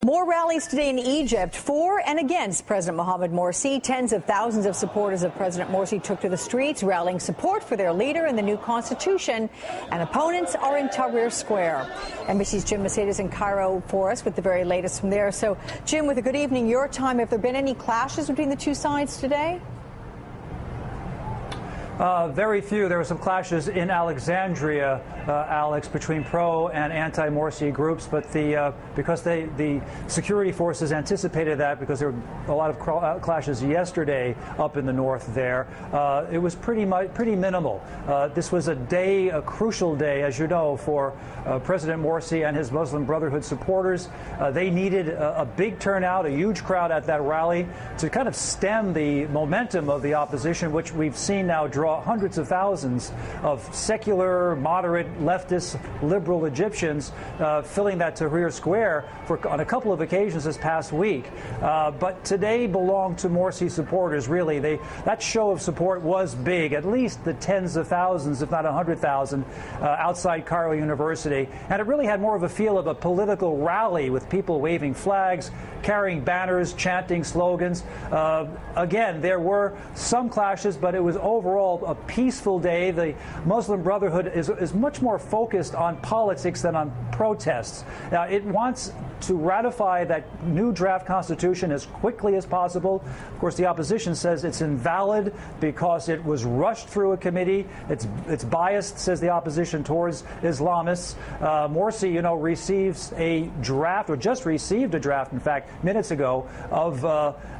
More rallies today in Egypt for and against President Mohamed Morsi. Tens of thousands of supporters of President Morsi took to the streets, rallying support for their leader and the new constitution. And opponents are in Tahrir Square. NBC's Jim Maceda is in Cairo for us with the very latest from there. So, Jim, with a good evening your time, have there been any clashes between the two sides today? Very few. There were some clashes in Alexandria, Alex, between pro and anti-Morsi groups, but because the security forces anticipated that, because there were a lot of clashes yesterday up in the north there, it was pretty minimal. This was a crucial day, as you know, for President Morsi and his Muslim Brotherhood supporters. They needed a big turnout, a huge crowd at that rally to kind of stem the momentum of the opposition, which we've seen now draw hundreds of thousands of secular, moderate, leftist, liberal Egyptians filling that Tahrir Square on a couple of occasions this past week. But today belonged to Morsi supporters, really. That show of support was big, at least the tens of thousands, if not 100,000, outside Cairo University. And it really had more of a feel of a political rally with people waving flags, carrying banners, chanting slogans. Again, there were some clashes, but it was overall a peaceful day. The Muslim Brotherhood is much more focused on politics than on protests. Now, it wants to ratify that new draft constitution as quickly as possible. Of course, the opposition says it's invalid because it was rushed through a committee. It's biased, says the opposition, towards Islamists. Morsi, receives a draft, or just received a draft, in fact, minutes ago, of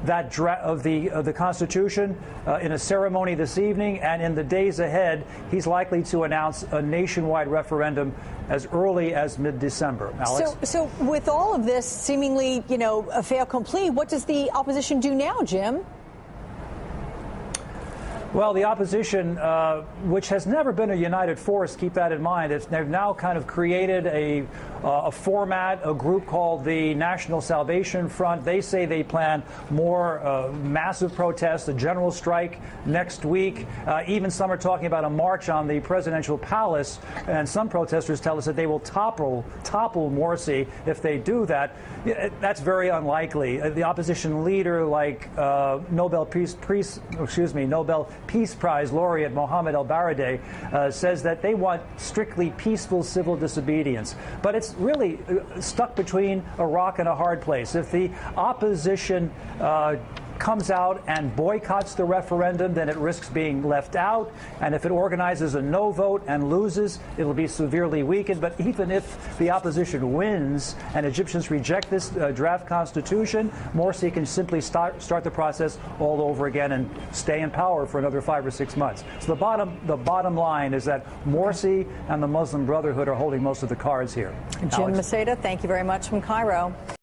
that draft of the Constitution in a ceremony this evening, and in the days ahead, he's likely to announce a nationwide referendum as early as mid-December. Alex? So with all of this seemingly, a fait accompli, what does the opposition do now, Jim? Well, the opposition, which has never been a united force, keep that in mind, they've now kind of created a format, a group called the National Salvation Front. They say they plan more massive protests, a general strike next week. Even some are talking about a march on the presidential palace, and some protesters tell us that they will topple Morsi if they do that. That's very unlikely. The opposition leader, like Nobel Peace Prize laureate Mohammed El-Baradei, says that they want strictly peaceful civil disobedience. But it's really stuck between a rock and a hard place. If the opposition comes out and boycotts the referendum, then it risks being left out. And if it organizes a no vote and loses, it'll be severely weakened. But even if the opposition wins and Egyptians reject this draft constitution, Morsi can simply start the process all over again and stay in power for another 5 or 6 months. So the bottom line is that Morsi and the Muslim Brotherhood are holding most of the cards here. Jim Maceda, thank you very much from Cairo.